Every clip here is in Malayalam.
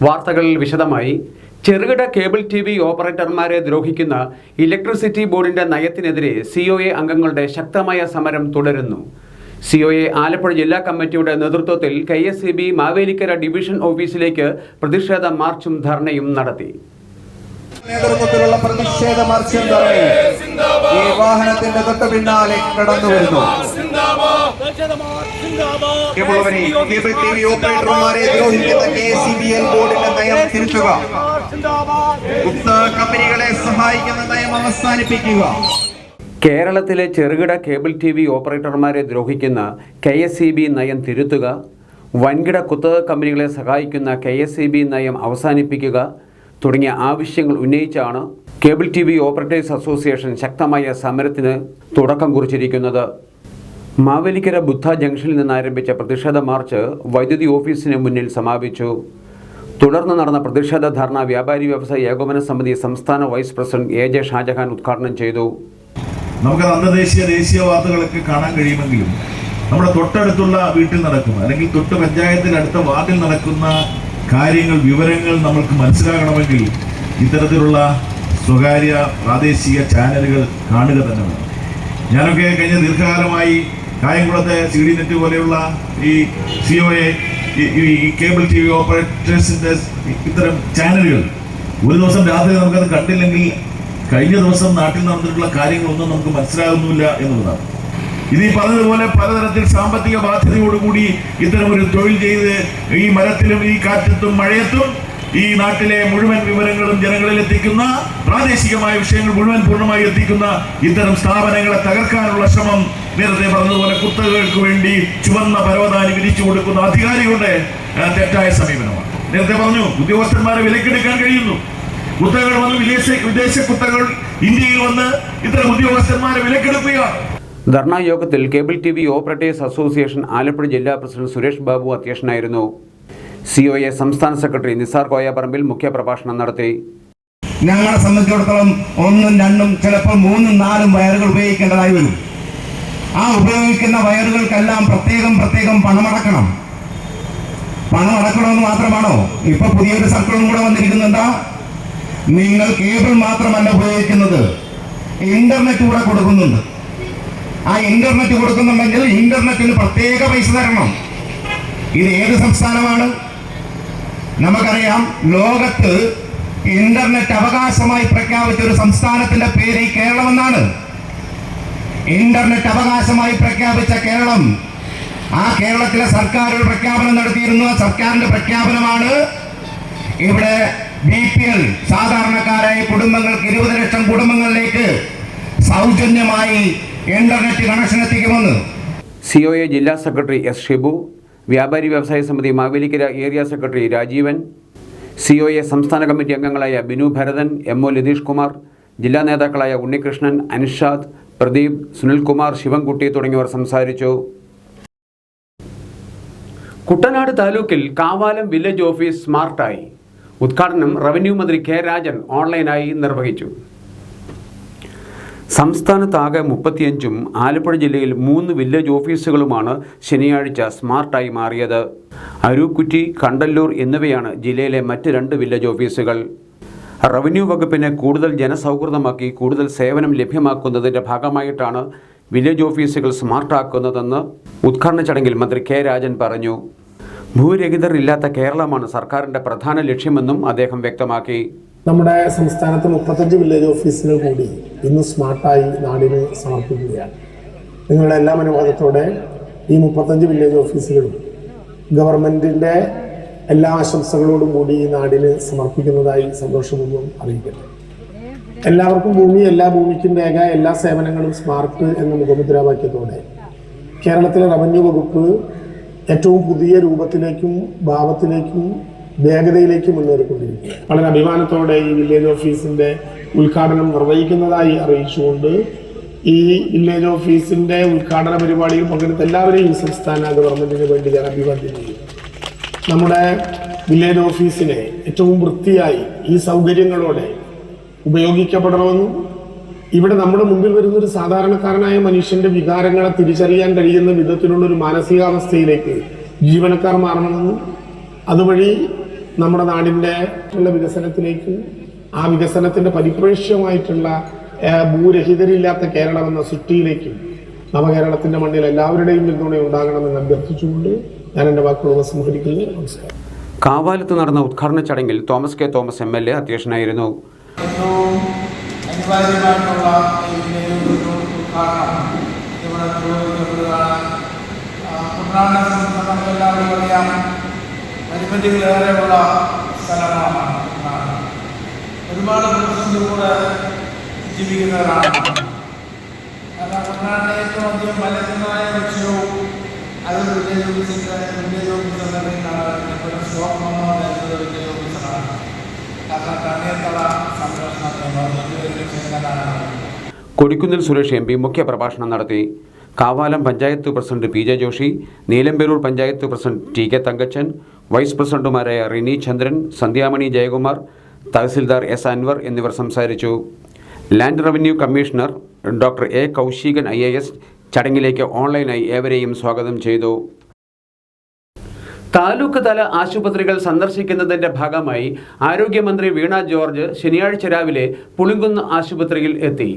വാർത്തകളിൽ വിശദമായി ചെറുകിട കേബിൾ ടിവി ഓപ്പറേറ്റർമാരെ ദ്രോഹിക്കുന്ന ഇലക്ട്രിസിറ്റി ബോർഡിന്റെ നയത്തിനെതിരെ സിഒഎ അംഗങ്ങളുടെ ശക്തമായ സമരം തുടരുന്നു. സിഒഎ ആലപ്പുഴ ജില്ലാ കമ്മിറ്റിയുടെ നേതൃത്വത്തിൽ KSEB മാവേലിക്കര ഡിവിഷൻ ഓഫീസിലേക്ക് പ്രതിഷേധ മാർച്ചും ധർണയും നടത്തി. നേതൃത്വത്തിലുള്ള പ്രതിഷേധ മാർച്ചും ഈ വാഹനത്തിന്റെ തൊട്ട് പിന്നാലെ കടന്നു വരുന്നു. കേബിൾ ടിവി ഓപ്പറേറ്റർമാരെ ദ്രോഹിക്കുന്ന KSEBL ബോർഡിന്റെ നയം തിരുത്തുക. കമ്പനികളെ സഹായിക്കുന്ന നയം അവസാനിപ്പിക്കുക. കേരളത്തിലെ ചെറുകിട കേബിൾ ടിവി ഓപ്പറേറ്റർമാരെ ദ്രോഹിക്കുന്ന KSEB നയം തിരുത്തുക, വൻകിട കുത്തക കമ്പനികളെ സഹായിക്കുന്ന KSEB നയം അവസാനിപ്പിക്കുക തുടങ്ങിയ ആവശ്യങ്ങൾ ഉന്നയിച്ചാണ് കേബിൾ ടിവി ഓപ്പറേറ്റേഴ്സ് അസോസിയേഷൻ ശക്തമായ സമരത്തിന് തുടക്കം കുറിച്ചിരിക്കുന്നത്. മാവേലിക്കര ബുദ്ധ ജംഗ്ഷനിൽ നിന്ന് ആരംഭിച്ച പ്രതിഷേധ മാർച്ച് വൈദ്യുതി ഓഫീസിന് മുന്നിൽ സമാപിച്ചു. തുടർന്ന് നടന്ന പ്രതിഷേധ ധർണ വ്യാപാരി വ്യവസായ ഏകോപന സമിതി സംസ്ഥാന വൈസ് പ്രസിഡന്റ് AJ ഷാജഹാൻ ഉദ്ഘാടനം ചെയ്തു. നമുക്ക് അന്തർദേശീയ ദേശീയ വാർത്തകളൊക്കെ കാണാൻ കഴിയുമെങ്കിലും നമ്മുടെ തൊട്ടടുത്തുള്ള വീട്ടിൽ നടക്കുന്ന അല്ലെങ്കിൽ തൊട്ട് പഞ്ചായത്തിൽ അടുത്ത വാർഡിൽ നടക്കുന്ന കാര്യങ്ങൾ വിവരങ്ങൾ നമ്മൾക്ക് മനസ്സിലാകണമെങ്കിൽ ഇത്തരത്തിലുള്ള സ്വകാര്യ പ്രാദേശിക ചാനലുകൾ കാണുക തന്നെ വേണം. ഞാനൊക്കെ കഴിഞ്ഞ ദീർഘകാലമായി കായംകുളത്തെ CD നെറ്റ് പോലെയുള്ള ഈ COA ഈ കേബിൾ ടിവി ഓപ്പറേറ്റേഴ്സിന്റെ ഇത്തരം ചാനലുകൾ ഒരു ദിവസം രാത്രി നമുക്കത് കണ്ടില്ലെങ്കിൽ കഴിഞ്ഞ ദിവസം നാട്ടിൽ നടന്നിട്ടുള്ള കാര്യങ്ങളൊന്നും നമുക്ക് മനസ്സിലാകുന്നില്ല എന്നുള്ളതാണ്. ഇത് ഈ പറഞ്ഞതുപോലെ പലതരത്തിൽ സാമ്പത്തിക ബാധ്യതയോടുകൂടി ഇത്തരമൊരു തൊഴിൽ ചെയ്ത് ഈ മരത്തിലും ഈ കാറ്റത്തും മഴയത്തും ഈ നാട്ടിലെ മുഴുവൻ വിവരങ്ങളും ജനങ്ങളിൽ എത്തിക്കുന്ന പ്രാദേശികമായ വിഷയങ്ങൾ മുഴുവൻ പൂർണ്ണമായി എത്തിക്കുന്ന ഇത്തരം സ്ഥാപനങ്ങളെ തകർക്കാനുള്ള ശ്രമം നേരത്തെ പറഞ്ഞതുപോലെ കുത്തകകൾക്ക് വേണ്ടി ചുവന്ന പരവതാനി വിരിച്ചു കൊടുക്കുന്ന അധികാരികളുടെ തെറ്റായ സമീപനമാണ്. നേരത്തെ പറഞ്ഞു ഉദ്യോഗസ്ഥന്മാരെ വിലക്കെടുക്കാൻ കഴിയുന്നു. കുത്തകകൾ വന്ന് വിദേശ കുത്തകൾ ഇന്ത്യയിൽ വന്ന് ഇത്തരം ഉദ്യോഗസ്ഥന്മാരെ വിലക്കെടുക്കുകയാണ്. ധർണാ യോഗത്തിൽ cable TV operators association Alappuzha ജില്ലാ പ്രസിഡന്റ് സുരേഷ് ബാബു അധ്യക്ഷനായിരുന്നു. COA സംസ്ഥാന സെക്രട്ടറി നിസാർ കോയപ്പറമ്പിൽ മുഖ്യപ്രഭാഷണം നടത്തി. ഞങ്ങളെ സംബന്ധിച്ചിടത്തോളം 1, 2 ചിലപ്പോൾ 3, 4 വയറുകൾ ഉപയോഗിക്കേണ്ടതായി വരും. ആ ഉപയോഗിക്കുന്ന വയറുകൾക്കെല്ലാം പ്രത്യേകം പണമടക്കണം. പണമടക്കണമെന്ന് മാത്രമാണോ? ഇപ്പൊ പുതിയൊരു സർക്കിളും കൂടെ വന്നിരിക്കുന്നുണ്ട്. നിങ്ങൾ കേബിൾ മാത്രമല്ല ഉപയോഗിക്കുന്നത്, ഇന്റർനെറ്റ് കൂടെ കൊടുക്കുന്നുണ്ട്. ആ ഇന്റർനെറ്റ് കൊടുക്കുന്നുണ്ടെങ്കിൽ ഇന്റർനെറ്റിന് പ്രത്യേക പൈസ തരണം. ഇത് ഏത് സംസ്ഥാനമാണ്? നമുക്കറിയാം, ലോകത്ത് ഇന്റർനെറ്റ് അവകാശമായി പ്രഖ്യാപിച്ച ഒരു സംസ്ഥാനത്തിന്റെ പേര് കേരളം എന്നാണ്. ഇന്റർനെറ്റ് അവകാശമായി പ്രഖ്യാപിച്ച കേരളം, ആ കേരളത്തിലെ സർക്കാർ ഒരു പ്രഖ്യാപനം നടത്തിയിരുന്നു. സർക്കാരിന്റെ പ്രഖ്യാപനമാണ് ഇവിടെ BPL സാധാരണക്കാരായ കുടുംബങ്ങൾക്ക് 20 ലക്ഷം കുടുംബങ്ങളിലേക്ക് സൗജന്യമായി ഇന്റർനെറ്റ് കണക്ഷൻ എത്തിക്കുമെന്ന്. COA ജില്ലാ സെക്രട്ടറി S. ഷിബു, വ്യാപാരി വ്യവസായ സമിതി Mavelikkara area secretary Rajeevan, COA സംസ്ഥാന കമ്മിറ്റി അംഗങ്ങളായ ബിനു ഭരതൻ, MO ലതീഷ് കുമാർ, ജില്ലാ നേതാക്കളായ ഉണ്ണികൃഷ്ണൻ, അൻഷാദ്, പ്രദീപ്, സുനിൽകുമാർ, ശിവൻകുട്ടി തുടങ്ങിയവർ സംസാരിച്ചു. കുട്ടനാട് താലൂക്കിൽ കാവാലം വില്ലേജ് ഓഫീസ് സ്മാർട്ടായി. ഉദ്ഘാടനം റവന്യൂ മന്ത്രി K. രാജൻ ഓൺലൈനായി നിർവഹിച്ചു. സംസ്ഥാനത്താകെ 35ഉം ആലപ്പുഴ ജില്ലയിൽ 3 വില്ലേജ് ഓഫീസുകളുമാണ് ശനിയാഴ്ച സ്മാർട്ടായി മാറിയത്. അരൂക്കുറ്റി, കണ്ടല്ലൂർ എന്നിവയാണ് ജില്ലയിലെ മറ്റ് 2 വില്ലേജ് ഓഫീസുകൾ. റവന്യൂ വകുപ്പിനെ കൂടുതൽ ജനസൗഹൃദമാക്കി കൂടുതൽ സേവനം ലഭ്യമാക്കുന്നതിൻ്റെ ഭാഗമായിട്ടാണ് വില്ലേജ് ഓഫീസുകൾ സ്മാർട്ടാക്കുന്നതെന്ന് ഉദ്ഘാടന ചടങ്ങിൽ മന്ത്രി K. രാജൻ പറഞ്ഞു. ഭൂരഹിതർ ഇല്ലാത്ത കേരളമാണ് സർക്കാരിൻ്റെ പ്രധാന ലക്ഷ്യമെന്നും അദ്ദേഹം വ്യക്തമാക്കി. നമ്മുടെ സംസ്ഥാനത്ത് 35 വില്ലേജ് ഓഫീസുകൾ കൂടി ഇന്ന് സ്മാർട്ടായി നാടിന് സമർപ്പിക്കുകയാണ്. നിങ്ങളുടെ എല്ലാ അനുവാദത്തോടെ ഈ 35 വില്ലേജ് ഓഫീസുകളും ഗവൺമെൻറ്റിൻ്റെ എല്ലാ ആശംസകളോടും കൂടി ഈ നാടിന് സമർപ്പിക്കുന്നതായി സന്തോഷമൊന്നും അറിയിക്കട്ടെ. എല്ലാവർക്കും ഭൂമി, എല്ലാ ഭൂമിക്കും രേഖ, എല്ലാ സേവനങ്ങളും സ്മാർട്ട് എന്ന മുഖമുദ്രാവാക്യത്തോടെ കേരളത്തിലെ റവന്യൂ വകുപ്പ് ഏറ്റവും പുതിയ രൂപത്തിലേക്കും ഭാവത്തിലേക്കും വേഗതയിലേക്ക് മുന്നേറിക്കൊണ്ടിരിക്കുക. വളരെ അഭിമാനത്തോടെ ഈ വില്ലേജ് ഓഫീസിന്റെ ഉദ്ഘാടനം നിർവഹിക്കുന്നതായി അറിയിച്ചുകൊണ്ട് ഈ വില്ലേജ് ഓഫീസിന്റെ ഉദ്ഘാടന പരിപാടിയിൽ പങ്കെടുത്ത എല്ലാവരെയും സംസ്ഥാന ഗവൺമെന്റിന് വേണ്ടി ഞാൻ അഭിവാദ്യം ചെയ്യും. നമ്മുടെ വില്ലേജ് ഓഫീസിനെ ഏറ്റവും വൃത്തിയായി ഈ സൗകര്യങ്ങളോടെ ഉപയോഗിക്കപ്പെടണമെന്നും ഇവിടെ നമ്മുടെ മുമ്പിൽ വരുന്നൊരു സാധാരണക്കാരനായ മനുഷ്യന്റെ വികാരങ്ങളെ തിരിച്ചറിയാൻ കഴിയുന്ന വിധത്തിലുള്ളൊരു മാനസികാവസ്ഥയിലേക്ക് ജീവനക്കാർ മാറണമെന്നും അതുവഴി നമ്മുടെ നാടിൻ്റെ വികസനത്തിലേക്ക്, ആ വികസനത്തിൻ്റെ പരിപ്രേക്ഷ്യമായിട്ടുള്ള ഭൂരഹിതരില്ലാത്ത കേരളം എന്ന സൃഷ്ടിയിലേക്കും നവകേരളത്തിൻ്റെ മണ്ണിൽ എല്ലാവരുടെയും പിന്തുണ ഉണ്ടാകണമെന്ന് അഭ്യർത്ഥിച്ചുകൊണ്ട് ഞാൻ എൻ്റെ വാക്കുകൾ ഉപസംഹരിക്കുന്നു. നമസ്കാരം. കാവാലത്ത് നടന്ന ഉദ്ഘാടന ചടങ്ങിൽ തോമസ് കെ തോമസ് MLA അധ്യക്ഷനായിരുന്നു. പരിമിതികളേറെയുള്ള സ്ഥലമാണ്. ഒരുപാട് പ്രതിസന്ധികൂടെ ജീവിക്കുന്നവരാണ്. കുട്ടനാടിനെ ഏറ്റവും അധികം ഫലപ്രദമായ ലക്ഷ്യവും അത് വില്ലേജ് ഓഫീസറാണ്. കാരണം തണ്ണീർത്തട സംരക്ഷണത്തിന് കൊടിക്കുന്നിൽ സുരേഷ് MP മുഖ്യപ്രഭാഷണം നടത്തി. Kavalam panchayat president PJ Joshi, Neelamperoor panchayat president TK Thankachan, vice പ്രസിഡന്റുമാരായ റിനി ചന്ദ്രൻ, സന്ധ്യാമണി ജയകുമാർ, തഹസിൽദാർ S അൻവർ എന്നിവർ സംസാരിച്ചു. Land revenue commissioner doctor A Kaushikan IAS ചടങ്ങിലേക്ക് ഓൺലൈനായി ഏവരെയും സ്വാഗതം ചെയ്തു. താലൂക്ക് തല ആശുപത്രികൾ സന്ദർശിക്കുന്നതിന്റെ ഭാഗമായി ആരോഗ്യമന്ത്രി വീണ ജോർജ് ശനിയാഴ്ച രാവിലെ പുളിങ്കുന്ന് ആശുപത്രിയിൽ എത്തി.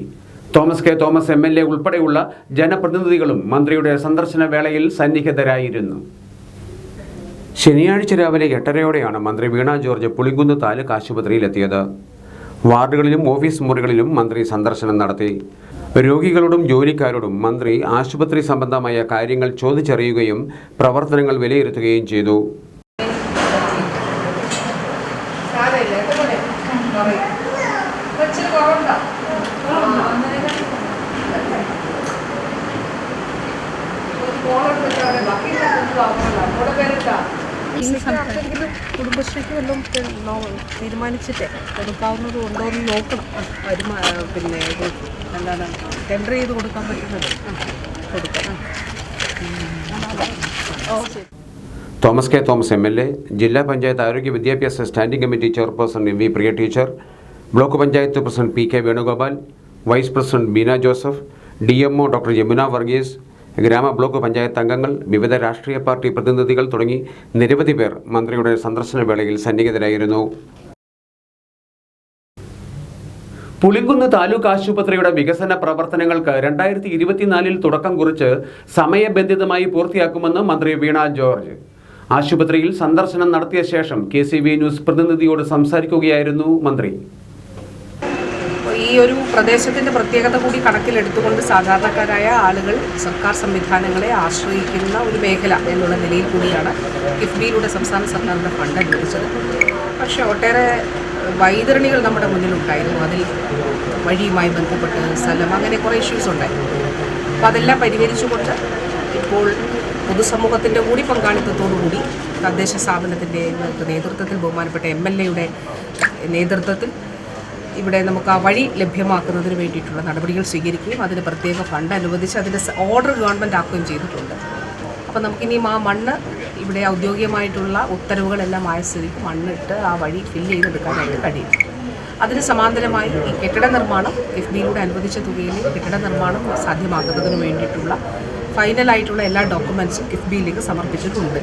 തോമസ് കെ തോമസ് MLA ഉൾപ്പെടെയുള്ള ജനപ്രതിനിധികളും മന്ത്രിയുടെ സന്ദർശന വേളയിൽ സന്നിഹിതരായിരുന്നു. ശനിയാഴ്ച രാവിലെ 8:30യോടെയാണ് മന്ത്രി വീണ ജോർജ് പുളിങ്കുന്ന് താലൂക്ക് ആശുപത്രിയിലെത്തിയത്. വാർഡുകളിലും ഓഫീസ് മുറികളിലും മന്ത്രി സന്ദർശനം നടത്തി. രോഗികളോടും ജോലിക്കാരോടും മന്ത്രി ആശുപത്രി സംബന്ധമായ കാര്യങ്ങൾ ചോദിച്ചറിയുകയും പ്രവർത്തനങ്ങൾ വിലയിരുത്തുകയും ചെയ്തു. കുടുംബശ്രീക്ക് വല്ലതും തീരുമാനിച്ചിട്ടേ കൊടുക്കാവുന്നത് ഉണ്ടോ എന്ന് നോക്കണം. പിന്നെ എന്താണ് ടെൻഡർ ചെയ്ത് കൊടുക്കാൻ പറ്റുന്നത് കൊടുക്കണം. തോമസ് കെ തോമസ് MLA, ജില്ലാ പഞ്ചായത്ത് ആരോഗ്യ വിദ്യാഭ്യാസ standing committee chairperson MV Priya teacher, block panchayat president PK Venugopal, vice president Beena Joseph, DMO doctor Yamuna Varghese, ഗ്രാമ ബ്ലോക്ക് പഞ്ചായത്ത് അംഗങ്ങൾ, വിവിധ രാഷ്ട്രീയ പാർട്ടി പ്രതിനിധികൾ തുടങ്ങി നിരവധി പേർ മന്ത്രിയുടെ സന്ദർശന വേളയിൽ സന്നിഹിതരായിരുന്നു. പുളിങ്കുന്ന് താലൂക്ക് ആശുപത്രിയുടെ വികസന പ്രവർത്തനങ്ങൾക്ക് 2024 തുടക്കം കുറിച്ച് സമയബന്ധിതമായി പൂർത്തിയാക്കുമെന്ന് മന്ത്രി വീണ ജോർജ് ആശുപത്രിയിൽ സന്ദർശനം നടത്തിയ ശേഷം KCB ന്യൂസ് പ്രതിനിധിയോട് സംസാരിക്കുകയായിരുന്നു മന്ത്രി. ഈ ഒരു പ്രദേശത്തിൻ്റെ പ്രത്യേകത കൂടി കണക്കിലെടുത്തുകൊണ്ട് സാധാരണക്കാരായ ആളുകൾ സർക്കാർ സംവിധാനങ്ങളെ ആശ്രയിക്കുന്ന ഒരു മേഖല എന്നുള്ള നിലയിൽ കൂടിയാണ് കിഫ്ബിയിലൂടെ സംസ്ഥാന സർക്കാരിൻ്റെ ഫണ്ട് അനുവദിച്ചത്. പക്ഷേ ഒട്ടേറെ വൈതരണികൾ നമ്മുടെ മുന്നിലുണ്ടായിരുന്നു. അതിൽ വഴിയുമായി ബന്ധപ്പെട്ട് സ്ഥലം, അങ്ങനെ കുറേ ഇഷ്യൂസ് ഉണ്ടായിരുന്നു. അപ്പോൾ അതെല്ലാം പരിഹരിച്ചുകൊണ്ട് ഇപ്പോൾ പൊതുസമൂഹത്തിൻ്റെ കൂടി പങ്കാളിത്തത്തോടുകൂടി തദ്ദേശ സ്ഥാപനത്തിൻ്റെ നേതൃത്വത്തിൽ ബഹുമാനപ്പെട്ട MLAയുടെ നേതൃത്വത്തിൽ ഇവിടെ നമുക്ക് ആ വഴി ലഭ്യമാക്കുന്നതിന് വേണ്ടിയിട്ടുള്ള നടപടികൾ സ്വീകരിക്കുകയും അതിന് പ്രത്യേക ഫണ്ട് അനുവദിച്ച് അതിൻ്റെ ഓർഡർ ഗവൺമെൻറ് ആക്കുകയും ചെയ്തിട്ടുണ്ട്. അപ്പോൾ നമുക്കിനിയും ആ മണ്ണ് ഇവിടെ ഔദ്യോഗികമായിട്ടുള്ള ഉത്തരവുകളെല്ലാം ആയ സ്ഥിതിക്ക് മണ്ണിട്ട് ആ വഴി ഫില്ല് ചെയ്തെടുക്കാനായിട്ട് കഴിയും. അതിന് സമാന്തരമായി ഈ കെട്ടിട നിർമ്മാണം കിഫ്ബിയിലൂടെ അനുവദിച്ച തുകയിൽ കെട്ടിട നിർമ്മാണം സാധ്യമാക്കുന്നതിന് വേണ്ടിയിട്ടുള്ള ഫൈനലായിട്ടുള്ള എല്ലാ ഡോക്യുമെൻറ്റ്സും കിഫ്ബിയിലേക്ക് സമർപ്പിച്ചിട്ടുണ്ട്.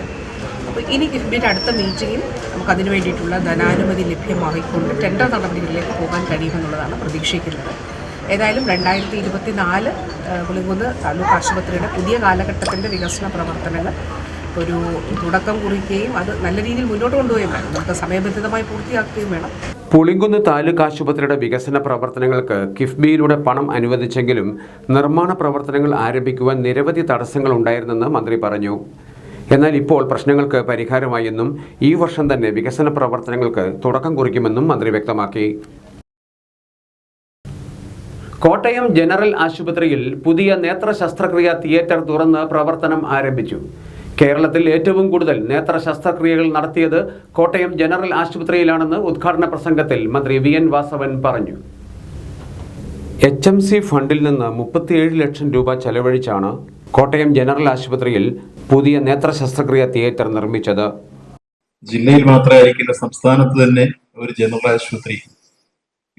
അപ്പോൾ ഇനി കിഫ്ബിയുടെ അടുത്ത മീറ്റിങ്ങിൽ നമുക്കതിന് വേണ്ടിയിട്ടുള്ള ധനാനുമതി ലഭ്യമാക്കിക്കൊണ്ട് ടെൻഡർ നടപടികളിലേക്ക് പോകാൻ കഴിയുമെന്നുള്ളതാണ് പ്രതീക്ഷിക്കുന്നത്. ഏതായാലും 2024 പുളിങ്കുന്ന് താലൂക്ക് ആശുപത്രിയുടെ പുതിയ കാലഘട്ടത്തിൻ്റെ വികസന പ്രവർത്തനങ്ങൾ ഒരു തുടക്കം കുറിക്കുകയും അത് നല്ല രീതിയിൽ മുന്നോട്ട് കൊണ്ടുപോവുകയും വേണം. നമുക്ക് സമയബന്ധിതമായി പൂർത്തിയാക്കുകയും വേണം. പുളിങ്കുന്ന് താലൂക്ക് ആശുപത്രിയുടെ വികസന പ്രവർത്തനങ്ങൾക്ക് കിഫ്ബിയിലൂടെ പണം അനുവദിച്ചെങ്കിലും നിർമ്മാണ പ്രവർത്തനങ്ങൾ ആരംഭിക്കുവാൻ നിരവധി തടസ്സങ്ങൾ ഉണ്ടായിരുന്നെന്ന് മന്ത്രി പറഞ്ഞു. എന്നാൽ ഇപ്പോൾ പ്രശ്നങ്ങൾക്ക് പരിഹാരമായെന്നും ഈ വർഷം തന്നെ വികസന പ്രവർത്തനങ്ങൾക്ക് തുടക്കം കുറിക്കുമെന്നും മന്ത്രി വ്യക്തമാക്കി. കോട്ടയം ജനറൽ ആശുപത്രിയിൽ പുതിയ നേത്ര ശസ്ത്രക്രിയാ തിയേറ്റർ തുറന്ന് പ്രവർത്തനം ആരംഭിച്ചു. കേരളത്തിൽ ഏറ്റവും കൂടുതൽ നേത്ര ശസ്ത്രക്രിയകൾ നടത്തിയത് കോട്ടയം ജനറൽ ആശുപത്രിയിലാണെന്ന് ഉദ്ഘാടന പ്രസംഗത്തിൽ മന്ത്രി VN വാസവൻ പറഞ്ഞു. HMC ഫണ്ടിൽ നിന്ന് 37 ലക്ഷം രൂപ ചെലവഴിച്ചാണ് കോട്ടയം ജനറൽ ആശുപത്രിയിൽ പുതിയ നേത്ര ശസ്ത്രക്രിയാ തിയേറ്റർ നിർമ്മിച്ചത്. ജില്ലയിൽ മാത്രമായിരിക്കില്ല, സംസ്ഥാനത്ത് തന്നെ ഒരു ജനറൽ ആശുപത്രി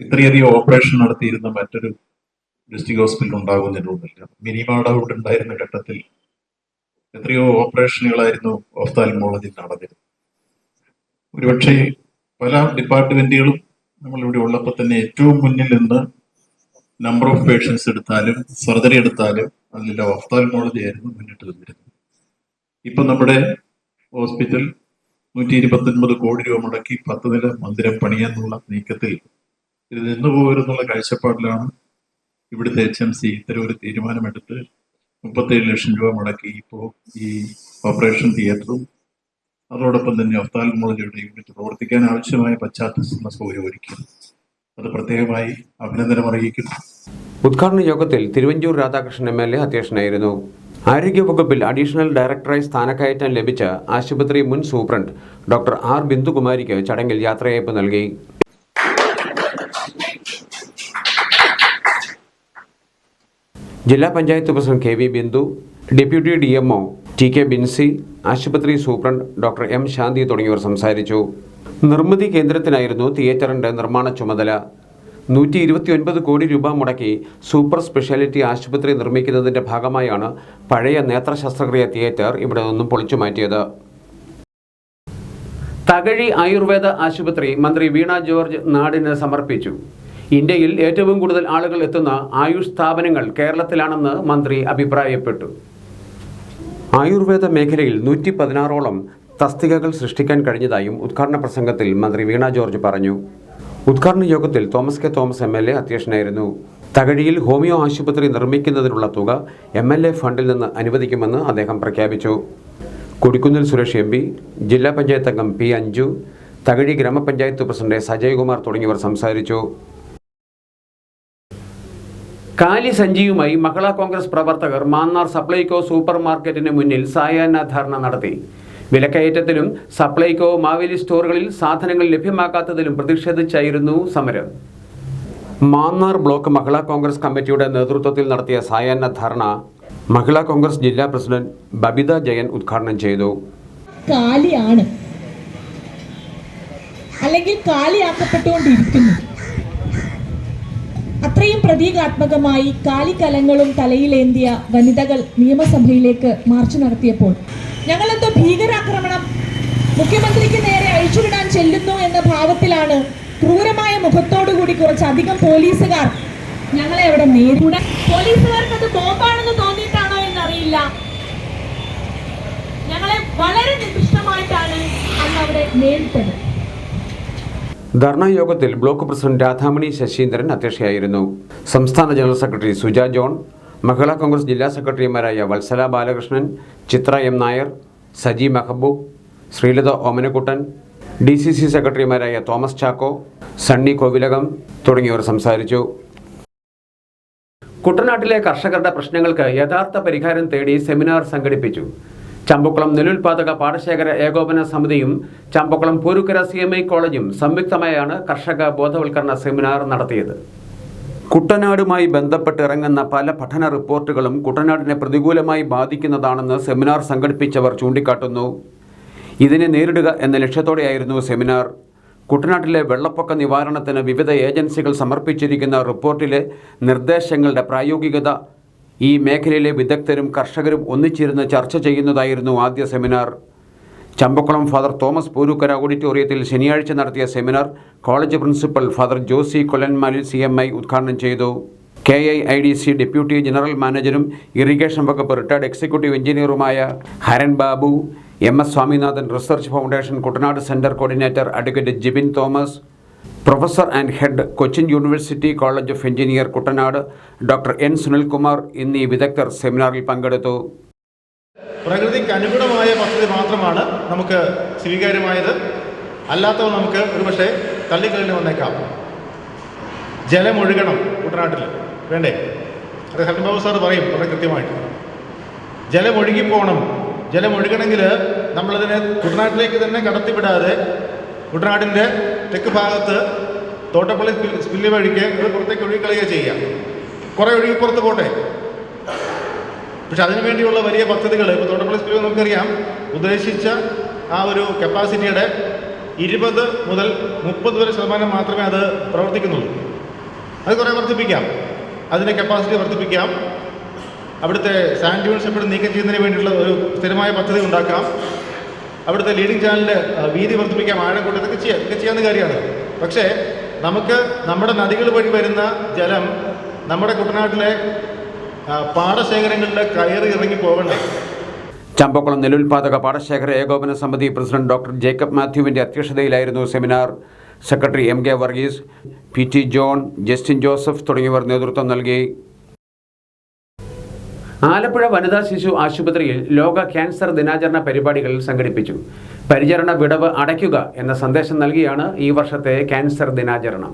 ഇത്രയധികം ഓപ്പറേഷൻ നടത്തിയിരുന്ന മറ്റൊരു ഡിസ്ട്രിക്ട് ഹോസ്പിറ്റൽ ഉണ്ടാകുന്നതിനുള്ളില്ല. മിനിമം ഡൗട്ട് ഉണ്ടായിരുന്ന ഘട്ടത്തിൽ എത്രയോ ഓപ്പറേഷനുകളായിരുന്നു ഓഫ്താൽമോളജി നടന്നിരുന്നത്. ഒരുപക്ഷെ പല ഡിപ്പാർട്ട്മെന്റുകളും നമ്മളിവിടെ ഉള്ളപ്പോൾ തന്നെ ഏറ്റവും മുന്നിൽ നിന്ന് നമ്പർ ഓഫ് പേഷ്യൻസ് എടുത്താലും സർജറി എടുത്താലും അതിലെ ഒഫ്താൽമോളജി ആയിരുന്നു മുന്നിട്ട് നിന്നിരുന്നത്. ഇപ്പം നമ്മുടെ ഹോസ്പിറ്റൽ 129 കോടി രൂപ മുടക്കി 10 നില മന്ദിരം പണിയാന്നുള്ള നീക്കത്തിൽ ഇത് നിന്നുപോകരുന്നുള്ള കാഴ്ചപ്പാടിലാണ് ഇവിടുത്തെ HMC ഇത്തരം ഒരു തീരുമാനമെടുത്ത് 37 ലക്ഷം രൂപ മുടക്കി ഇപ്പോൾ ഈ ഓപ്പറേഷൻ തിയേറ്ററും അതോടൊപ്പം തന്നെ ഒഫ്താൽമോളജിയുടെ യൂണിറ്റ് പ്രവർത്തിക്കാൻ ആവശ്യമായ പശ്ചാത്തല സൗകര്യം ഒരുക്കി. അത് പ്രത്യേകമായി അഭിനന്ദനം അറിയിക്കുന്നു. ഉദ്ഘാടന യോഗത്തിൽ തിരുവഞ്ചൂർ രാധാകൃഷ്ണൻ MLA അധ്യക്ഷനായിരുന്നു. ആരോഗ്യവകുപ്പിൽ അഡീഷണൽ ഡയറക്ടറായി സ്ഥാനക്കയറ്റം ലഭിച്ച ആശുപത്രി മുൻ സൂപ്രണ്ട് ഡോക്ടർ R. ബിന്ദുകുമാരിക്ക് ചടങ്ങിൽ യാത്രയയപ്പ് നൽകി. ജില്ലാ panchayat president KV Bindu, deputy DMO TK Binsi, ആശുപത്രി സൂപ്രണ്ട് ഡോക്ടർ M. ശാന്തി തുടങ്ങിയവർ സംസാരിച്ചു. നിർമ്മിതി കേന്ദ്രത്തിനായിരുന്നു തിയേറ്ററിന്റെ നിർമ്മാണ ചുമതല. 129 കോടി രൂപ മുടക്കി സൂപ്പർ സ്പെഷ്യാലിറ്റി ആശുപത്രി നിർമ്മിക്കുന്നതിന്റെ ഭാഗമായാണ് പഴയ നേത്ര ശസ്ത്രക്രിയ തിയേറ്റർ ഇവിടെ നിന്നും പൊളിച്ചു മാറ്റിയത്. തകഴി ആയുർവേദ ആശുപത്രി മന്ത്രി വീണ ജോർജ് നാടിന് സമർപ്പിച്ചു. ഇന്ത്യയിൽ ഏറ്റവും കൂടുതൽ ആളുകൾ എത്തുന്ന ആയുഷ് സ്ഥാപനങ്ങൾ കേരളത്തിലാണെന്ന് മന്ത്രി അഭിപ്രായപ്പെട്ടു. ആയുർവേദ മേഖലയിൽ 116ഓളം തസ്തികകൾ സൃഷ്ടിക്കാൻ കഴിഞ്ഞതായും ഉദ്ഘാടന പ്രസംഗത്തിൽ മന്ത്രി വീണ ജോർജ് പറഞ്ഞു. ഉദ്ഘാടന യോഗത്തിൽ തോമസ് K. തോമസ് MLA അധ്യക്ഷനായിരുന്നു. തകഴിയിൽ ഹോമിയോ ആശുപത്രി നിർമ്മിക്കുന്നതിനുള്ള തുക MLA ഫണ്ടിൽ നിന്ന് അനുവദിക്കുമെന്ന് അദ്ദേഹം പ്രഖ്യാപിച്ചു. കൊടിക്കുന്നിൽ സുരേഷ് MP, ജില്ലാ പഞ്ചായത്ത് അംഗം P. അഞ്ജു, തകഴി ഗ്രാമപഞ്ചായത്ത് പ്രസിഡന്റ് സജയകുമാർ തുടങ്ങിയവർ സംസാരിച്ചു. കാലി സഞ്ചിയുമായി മഹിളാ കോൺഗ്രസ് പ്രവർത്തകർ മാന്നാർ സപ്ലൈകോ സൂപ്പർ മാർക്കറ്റിന് മുന്നിൽ സായാഹ്ന ധർണ നടത്തി. വിലക്കയറ്റത്തിലും സപ്ലൈകോ മാവേലി സ്റ്റോറുകളിൽ സാധനങ്ങൾ ലഭ്യമാക്കാത്തതിലും പ്രതിഷേധിച്ചായിരുന്നു സമരം. മാന്നാർ ബ്ലോക്ക് മഹിളാ കോൺഗ്രസ് കമ്മിറ്റിയുടെ നേതൃത്വത്തിൽ നടത്തിയ സായാഹ്ന ധർണ മഹിളാ കോൺഗ്രസ് ജില്ലാ പ്രസിഡന്റ് ബബിത ജയൻ ഉദ്ഘാടനം ചെയ്തു. കാലിയാണ് അല്ലെങ്കിൽ കാലിയാക്കപ്പെട്ടുകൊണ്ടിരിക്കുന്നു. അത്രയും പ്രതീകാത്മകമായി കാലിക്കലങ്ങളും തലയിലേന്തിയ വനിതകൾ നിയമസഭയിലേക്ക് മാർച്ച് നടത്തിയപ്പോൾ ഞങ്ങളെന്തോ ഭീകരാക്രമണം മുഖ്യമന്ത്രിക്ക് നേരെ അഴിച്ചുവിടാൻ ചെല്ലുന്നു എന്ന ഭാവത്തിലാണ് ക്രൂരമായ മുഖത്തോടുകൂടി കുറച്ചധികം പോലീസുകാർ ഞങ്ങളെ അവിടെ നേരിടാൻ. പോലീസുകാർക്ക് അത് ബോംബാണെന്ന് തോന്നിയിട്ടാണോ എന്നറിയില്ല. ഞങ്ങളെ വളരെ നികൃഷ്ടമായിട്ടാണ് അന്ന് അവിടെ നേരിട്ടത്. ധർണാ യോഗത്തിൽ ബ്ലോക്ക് പ്രസിഡന്റ് രാധാമണി ശശീന്ദ്രൻ അധ്യക്ഷയായിരുന്നു. സംസ്ഥാന ജനറൽ സെക്രട്ടറി സുജ ജോൺ, മഹിളാ കോൺഗ്രസ് ജില്ലാ സെക്രട്ടറിമാരായ വത്സല ബാലകൃഷ്ണൻ, ചിത്ര M. നായർ, സജി മെഹബൂബ്, ശ്രീലത ഓമനക്കുട്ടൻ, DCC സെക്രട്ടറിമാരായ തോമസ് ചാക്കോ, സണ്ണി കോവിലകം തുടങ്ങിയവർ സംസാരിച്ചു. കുട്ടനാട്ടിലെ കർഷകരുടെ പ്രശ്നങ്ങൾക്ക് യഥാർത്ഥ പരിഹാരം തേടി സെമിനാർ സംഘടിപ്പിച്ചു. ചമ്പക്കുളം നെല്ലുൽപാദക പാടശേഖര ഏകോപന സമിതിയും ചമ്പക്കുളം പൂരുക്കര CMI കോളേജും സംയുക്തമായാണ് കർഷക ബോധവൽക്കരണ സെമിനാർ നടത്തിയത്. കുട്ടനാടുമായി ബന്ധപ്പെട്ട് ഇറങ്ങുന്ന പല പഠന റിപ്പോർട്ടുകളും കുട്ടനാടിനെ പ്രതികൂലമായി ബാധിക്കുന്നതാണെന്ന് സെമിനാർ സംഘടിപ്പിച്ചവർ ചൂണ്ടിക്കാട്ടുന്നു. ഇതിനെ നേരിടുക എന്ന ലക്ഷ്യത്തോടെയായിരുന്നു സെമിനാർ. കുട്ടനാട്ടിലെ വെള്ളപ്പൊക്ക നിവാരണത്തിന് വിവിധ ഏജൻസികൾ സമർപ്പിച്ചിരിക്കുന്ന റിപ്പോർട്ടിലെ നിർദ്ദേശങ്ങളുടെ പ്രായോഗികത ഈ മേഖലയിലെ വിദഗ്ധരും കർഷകരും ഒന്നിച്ചിരുന്ന് ചർച്ച ചെയ്യുന്നതായിരുന്നു ആദ്യ സെമിനാർ. ചമ്പക്കുളം ഫാദർ തോമസ് പൂരുക്കര ഓഡിറ്റോറിയത്തിൽ ശനിയാഴ്ച നടത്തിയ seminar college principal father Josy Kollanmalil CMI ഉദ്ഘാടനം ചെയ്തു. KIIDC ഡെപ്യൂട്ടി ജനറൽ മാനേജരും ഇറിഗേഷൻ വകുപ്പ് റിട്ടയർഡ് എക്സിക്യൂട്ടീവ് എഞ്ചിനീയറുമായ Haran Babu, MS Swaminathan research foundation Kuttanad centre coordinator advocate Jibin Thomas, professor and head Cochin university college of engineer Kuttanad doctor N. Sunilkumar എന്നീ വിദഗ്ധർ സെമിനാറിൽ പങ്കെടുത്തു. പ്രകൃതിക്ക് അനുഗുണമായ പദ്ധതി മാത്രമാണ് നമുക്ക് സ്വീകാര്യമായത്. അല്ലാത്തവ നമുക്ക് ഒരുപക്ഷെ തള്ളിക്കളഞ്ഞു വന്നേക്കാം. ജലമൊഴുകണം കുട്ടനാട്ടിൽ, വേണ്ടേ? അത് ഹരൻബാബു സാർ പറയും വളരെ കൃത്യമായിട്ട്. ജലമൊഴുകിപ്പോകണം. ജലമൊഴുകണമെങ്കിൽ നമ്മളതിനെ കുട്ടനാട്ടിലേക്ക് തന്നെ കടത്തിവിടാതെ കുട്ടനാടിൻ്റെ തെക്ക് ഭാഗത്ത് തോട്ടപ്പള്ളി സ്പില്ല് വഴിക്ക് ഇത് പുറത്തേക്ക് ഒഴുകിക്കളയുക ചെയ്യുക. കുറേ ഒഴുകിപ്പുറത്ത് പോട്ടെ. പക്ഷെ അതിനുവേണ്ടിയുള്ള വലിയ പദ്ധതികൾ ഇപ്പോൾ തോട്ടപ്പള്ളി സ്പില്ല് നമുക്കറിയാം, ഉദ്ദേശിച്ച ആ ഒരു കപ്പാസിറ്റിയുടെ 20 മുതൽ 30 വരെ ശതമാനം മാത്രമേ അത് പ്രവർത്തിക്കുന്നുള്ളൂ. അത് കുറേ വർദ്ധിപ്പിക്കാം, അതിൻ്റെ കപ്പാസിറ്റി വർദ്ധിപ്പിക്കാം. അവിടുത്തെ സാൻഡ് ഡ്യൂൺസ് എപ്പോഴും നീക്കം ചെയ്യുന്നതിന് വേണ്ടിയുള്ള ഒരു സ്ഥിരമായ പദ്ധതി ഉണ്ടാക്കാം. അവിടുത്തെ ലീഡിംഗ് ചാനലിൽ വീതി വർദ്ധിപ്പിക്കാം, ആഴം കൂട്ടി, ഇതൊക്കെ ചെയ്യാവുന്ന കാര്യമാണ്. പക്ഷേ നമുക്ക് നമ്മുടെ നദികൾ വഴി വരുന്ന ജലം നമ്മുടെ കുട്ടനാട്ടിലെ പാടശേഖരങ്ങളിൽ കയറി ഇറങ്ങി പോകണ്ടേ? ചമ്പക്കുളം നെല്ലുൽപാദക പാടശേഖര ഏകോപന സമിതി പ്രസിഡന്റ് ഡോക്ടർ ജേക്കബ് മാത്യുവിൻ്റെ അധ്യക്ഷതയിലായിരുന്നു seminar. Secretary MK Varghese, PT John, Justin Joseph തുടങ്ങിയവർ നേതൃത്വം നൽകി. ആലപ്പുഴ വനിതാ ശിശു ആശുപത്രിയിൽ ലോക ക്യാൻസർ ദിനാചരണ പരിപാടികൾ സംഘടിപ്പിച്ചു. പരിചരണ വിടവ് അടയ്ക്കുക എന്ന സന്ദേശം നൽകിയാണ് ഈ വർഷത്തെ ക്യാൻസർ ദിനാചരണം.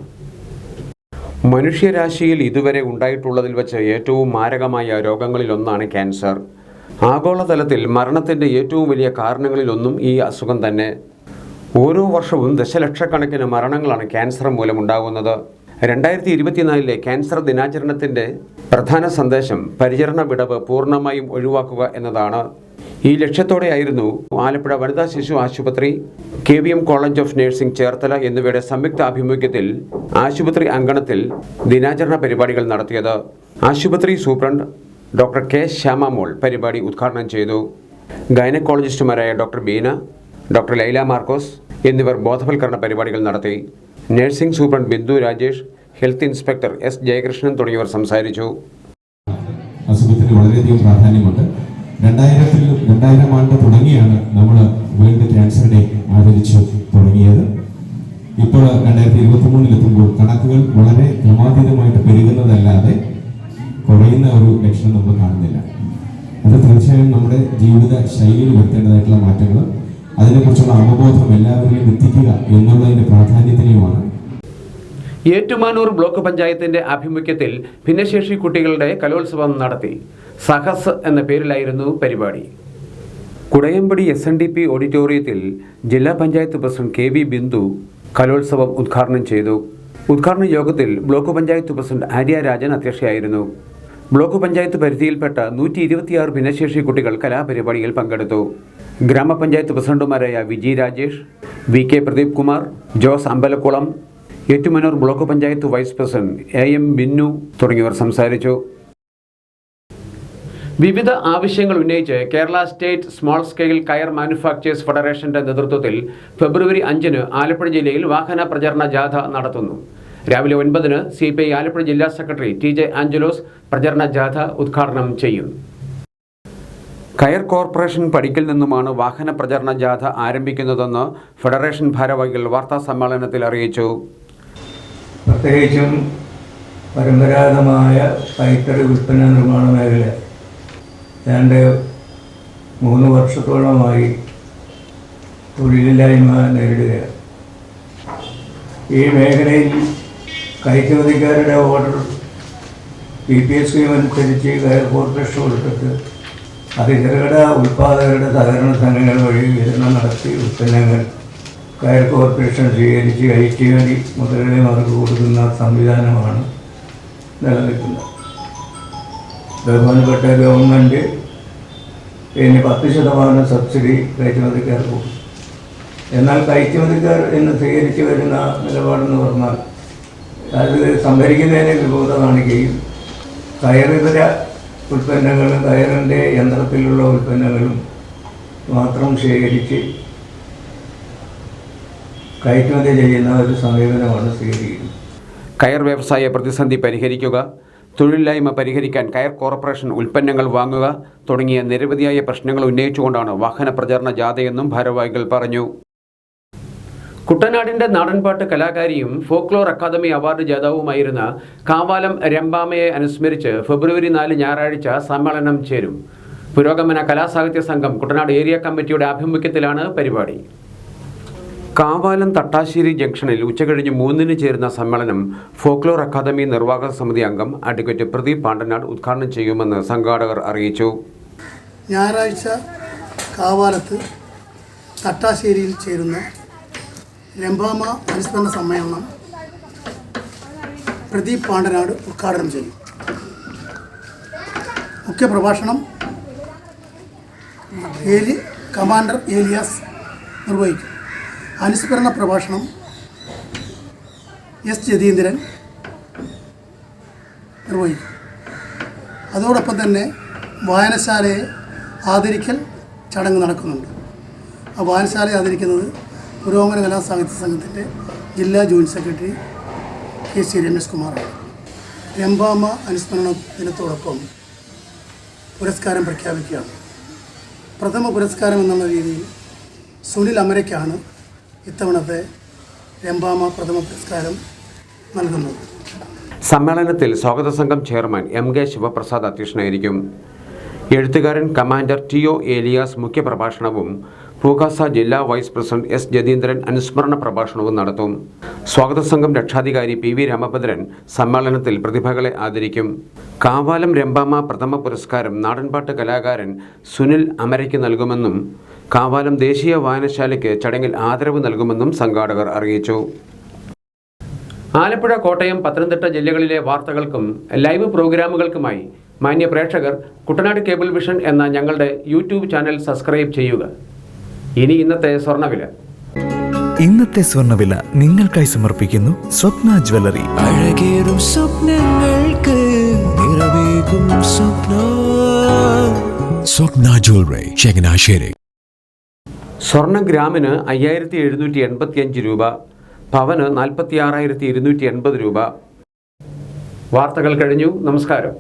മനുഷ്യരാശിയിൽ ഇതുവരെ ഉണ്ടായിട്ടുള്ളതിൽ വെച്ച് ഏറ്റവും മാരകമായ രോഗങ്ങളിലൊന്നാണ് ക്യാൻസർ. ആഗോളതലത്തിൽ മരണത്തിൻ്റെ ഏറ്റവും വലിയ കാരണങ്ങളിലൊന്നും ഈ അസുഖം തന്നെ. ഓരോ വർഷവും ദശലക്ഷക്കണക്കിന് മരണങ്ങളാണ് ക്യാൻസർ മൂലമുണ്ടാകുന്നത്. 2024 ക്യാൻസർ ദിനാചരണത്തിൻ്റെ പ്രധാന സന്ദേശം പരിചരണ വിടവ് പൂർണ്ണമായും ഒഴിവാക്കുക എന്നതാണ്. ഈ ലക്ഷ്യത്തോടെയായിരുന്നു ആലപ്പുഴ വനിതാ ശിശു ആശുപത്രി, KVM college of nursing Cherthala എന്നിവയുടെ സംയുക്ത ആഭിമുഖ്യത്തിൽ ആശുപത്രി അങ്കണത്തിൽ ദിനാചരണ പരിപാടികൾ നടത്തിയത്. ആശുപത്രി സൂപ്രണ്ട് ഡോക്ടർ K. ശ്യാമമോൾ പരിപാടി ഉദ്ഘാടനം ചെയ്തു. ഗൈനക്കോളജിസ്റ്റുമാരായ ഡോക്ടർ ബീന, ഡോക്ടർ ലൈല മാർക്കോസ് എന്നിവർ ബോധവൽക്കരണ പരിപാടികൾ നടത്തി. Nursing superintendent Bindu Rajesh, health inspector S. Jayakrishnan തുടങ്ങിയവർ സംസാരിച്ചു. ആശുപത്രി വളരെയധികം പ്രാധാന്യമുണ്ട്. 2000 ആണ്ട് തുടങ്ങിയാണ് നമ്മൾ വേൾഡ് ക്യാൻസർ ഡേ ആചരിച്ചു തുടങ്ങിയത്. ഇപ്പോൾ 2023 കണക്കുകൾ വളരെ ക്രമാതീതമായിട്ട് പെരുകുന്നതല്ലാതെ കുറയുന്ന ഒരു ലക്ഷണം നമ്മൾ കാണുന്നില്ല. അത് തീർച്ചയായും നമ്മുടെ ജീവിത ശൈലിയിൽ വരുത്തേണ്ടതായിട്ടുള്ള മാറ്റങ്ങൾ, അതിനെക്കുറിച്ചുള്ള അവബോധം എല്ലാവരിലും എത്തിക്കുക എന്നുള്ളതിൻ്റെ പ്രാധാന്യത്തിനുമാണ്. ഏറ്റുമാനൂർ ബ്ലോക്ക് പഞ്ചായത്തിൻ്റെ ആഭിമുഖ്യത്തിൽ ഭിന്നശേഷി കുട്ടികളുടെ കലോത്സവം നടത്തി. സഹസ് എന്ന പേരിലായിരുന്നു പരിപാടി. കുടയമ്പടി SNDP ഓഡിറ്റോറിയത്തിൽ ജില്ലാ പഞ്ചായത്ത് പ്രസിഡന്റ് KV ബിന്ദു കലോത്സവം ഉദ്ഘാടനം ചെയ്തു. ഉദ്ഘാടന യോഗത്തിൽ ബ്ലോക്ക് പഞ്ചായത്ത് പ്രസിഡന്റ് ആര്യ രാജൻ അധ്യക്ഷയായിരുന്നു. ബ്ലോക്ക് പഞ്ചായത്ത് പരിധിയിൽപ്പെട്ട 126 ഭിന്നശേഷി കുട്ടികൾ കലാപരിപാടിയിൽ പങ്കെടുത്തു. ഗ്രാമപഞ്ചായത്ത് പ്രസിഡന്റുമാരായ Viji Rajesh, VK Pradeep Kumar, Jose Ambalakulam, Ettumanoor block panchayat vice president AM Binnu തുടങ്ങിയവർ സംസാരിച്ചു. വിവിധ ആവശ്യങ്ങൾ ഉന്നയിച്ച് Kerala state small scale coir manufacturers ഫെഡറേഷന്റെ നേതൃത്വത്തിൽ ഫെബ്രുവരി 5 ആലപ്പുഴ ജില്ലയിൽ വാഹന പ്രചരണ ജാഥ നടത്തുന്നു. രാവിലെ 9 CPI ആലപ്പുഴ ജില്ലാ സെക്രട്ടറി TJ ആഞ്ചലോസ് പ്രചരണ ജാഥ ഉദ്ഘാടനം ചെയ്യും. കയർ കോർപ്പറേഷൻ പടിക്കൽ നിന്നുമാണ് വാഹന പ്രചരണ ജാഥ ആരംഭിക്കുന്നതെന്ന് ഫെഡറേഷൻ ഭാരവാഹികൾ വാർത്താ സമ്മേളനത്തിൽ അറിയിച്ചു. പ്രത്യേകിച്ചും പരമ്പരാഗതമായ കൈത്തറി ഉൽപ്പന്ന നിർമ്മാണ മേഖല 3 വർഷത്തോളമായി തൊഴിലില്ലായ്മ നേരിടുകയാണ്. ഈ മേഖലയിൽ കയറ്റുമതിക്കാരുടെ ഓർഡർ PPS സ്കീം അനുസരിച്ച് കയർ കോർപ്പറേഷൻ കൊടുത്തിട്ട് അത് ചെറുകിട ഉൽപ്പാദകരുടെ സഹകരണ സംഘങ്ങൾ വഴി വിതരണം നടത്തി ഉൽപ്പന്നങ്ങൾ കയർ കോർപ്പറേഷൻ സ്വീകരിച്ച് കയറ്റുമതി മുതലാളിമാർക്ക് കൊടുക്കുന്ന സംവിധാനമാണ് നിലനിൽക്കുന്നത്. ബഹുമാനപ്പെട്ട ഗവൺമെൻറ് ഇനി 10% സബ്സിഡി കയറ്റുമതിക്കാർക്ക് കൊടുക്കും. എന്നാൽ കയറ്റുമതിക്കാർ ഇന്ന് സ്വീകരിച്ച് വരുന്ന നിലപാടെന്ന് പറഞ്ഞാൽ അത് സംഭരിക്കുന്നതിനെ വിമുഖത കാണിക്കുകയും കയറിതര ഉൽപ്പന്നങ്ങളും കയറിൻ്റെ യന്ത്രത്തിലുള്ള ഉൽപ്പന്നങ്ങളും മാത്രം ശേഖരിച്ച് കയറ്റുമതി ചെയ്യുന്ന ഒരു സമീപനമാണ് സ്വീകരിക്കുന്നത്. കയർ വ്യവസായ പ്രതിസന്ധി പരിഹരിക്കുക, തൊഴിലില്ലായ്മ പരിഹരിക്കാൻ കയർ കോർപ്പറേഷൻ ഉൽപ്പന്നങ്ങൾ വാങ്ങുക തുടങ്ങിയ നിരവധിയായ പ്രശ്നങ്ങൾ ഉന്നയിച്ചുകൊണ്ടാണ് വാഹന പ്രചരണ ജാഥയെന്നും ഭാരവാഹികൾ പറഞ്ഞു. കുട്ടനാടിൻ്റെ നാടൻപാട്ട് കലാകാരിയും ഫോക്ലോർ അക്കാദമി അവാർഡ് ജേതാവുമായിരുന്ന കാവാലം രംഭാമയെ അനുസ്മരിച്ച് ഫെബ്രുവരി 4 ഞായറാഴ്ച സമ്മേളനം ചേരും. പുരോഗമന കലാസാഹിത്യ സംഘം കുട്ടനാട് ഏരിയ കമ്മിറ്റിയുടെ ആഭിമുഖ്യത്തിലാണ് പരിപാടി. കാവാലം തട്ടാശ്ശേരി ജംഗ്ഷനിൽ ഉച്ചകഴിഞ്ഞ് 3 ചേരുന്ന സമ്മേളനം ഫോക്ലോർ അക്കാദമി നിർവാഹക സമിതി അംഗം അഡ്വക്കേറ്റ് പ്രദീപ് പാണ്ടനാട് ഉദ്ഘാടനം ചെയ്യുമെന്ന് സംഘാടകർ അറിയിച്ചു. ഞായറാഴ്ച കാവാലത്ത് തട്ടാശ്ശേരിയിൽ ചേരുന്ന രംഭാമ അനുസ്മരണ സമ്മേളനം പ്രദീപ് പാണ്ടനാട് ഉദ്ഘാടനം ചെയ്യും. മുഖ്യപ്രഭാഷണം കമാൻഡർ ഏലിയാസ് നിർവഹിക്കും. അനുസ്മരണ പ്രഭാഷണം S. ജതീന്ദ്രൻ നിർവഹിക്കും. അതോടൊപ്പം തന്നെ വായനശാലയെ ആദരിക്കൽ ചടങ്ങ് നടക്കുന്നുണ്ട്. ആ വായനശാല ആദരിക്കുന്നത് പുരോഗമന കലാ സാഹിത്യ സംഘത്തിൻ്റെ ജില്ലാ ജോയിൻറ്റ് സെക്രട്ടറി KC രമേശ് കുമാറാണ്. രംഭാമ അനുസ്മരണ ദിനത്തോടൊപ്പം പുരസ്കാരം പ്രഖ്യാപിക്കുകയാണ്. പ്രഥമ പുരസ്കാരം എന്നുള്ള രീതിയിൽ സുനിൽ അമരയ്ക്കാണ് ഇത്തവണത്തെ രംഭാമ പ്രഥമ പുരസ്കാരം നൽകുന്നത്. സമ്മേളനത്തിൽ സ്വാഗത സംഘം ചെയർമാൻ MK ശിവപ്രസാദ് അധ്യക്ഷനായിരിക്കും. എഴുത്തുകാരൻ കമാൻഡർ TO ഏലിയാസ് മുഖ്യപ്രഭാഷണവും പൂക്കാസ ജില്ലാ വൈസ് പ്രസിഡന്റ് S ജതീന്ദ്രൻ അനുസ്മരണ പ്രഭാഷണവും നടത്തും. സ്വാഗത സംഘം രക്ഷാധികാരി PV രാമഭദ്രൻ സമ്മേളനത്തിൽ പ്രതിഭകളെ ആദരിക്കും. കാവാലം രംഭാമ പ്രഥമ പുരസ്കാരം നാടൻപാട്ട് കലാകാരൻ സുനിൽ അമരയ്ക്ക് നൽകുമെന്നും കാവാലം ദേശീയ വായനശാലയ്ക്ക് ചടങ്ങിൽ ആദരവ് നൽകുമെന്നും സംഘാടകർ അറിയിച്ചു. ആലപ്പുഴ, കോട്ടയം, പത്തനംതിട്ട ജില്ലകളിലെ വാർത്തകൾക്കും ലൈവ് പ്രോഗ്രാമുകൾക്കുമായി മാന്യ പ്രേക്ഷകർ കുട്ടനാട് കേബിൾ വിഷൻ എന്ന ഞങ്ങളുടെ യൂട്യൂബ് ചാനൽ സബ്സ്ക്രൈബ് ചെയ്യുക. ഇനി ഇന്നത്തെ സ്വർണ്ണവില. ഇന്നത്തെ സ്വർണ്ണവില നിങ്ങൾക്കായി സമർപ്പിക്കുന്നു സ്വപ്ന ജ്വല്ലറി. അഴകേറും സ്വപ്നങ്ങൾക്ക് നിറവേകും സ്വപ്ന ജ്വല്ലറി, ചങ്ങനാശ്ശേരി. സ്വർണ്ണ ഗ്രാമിന് 5785 രൂപ, പവന് 46,280 രൂപ. വാർത്തകൾ കഴിഞ്ഞു. നമസ്കാരം.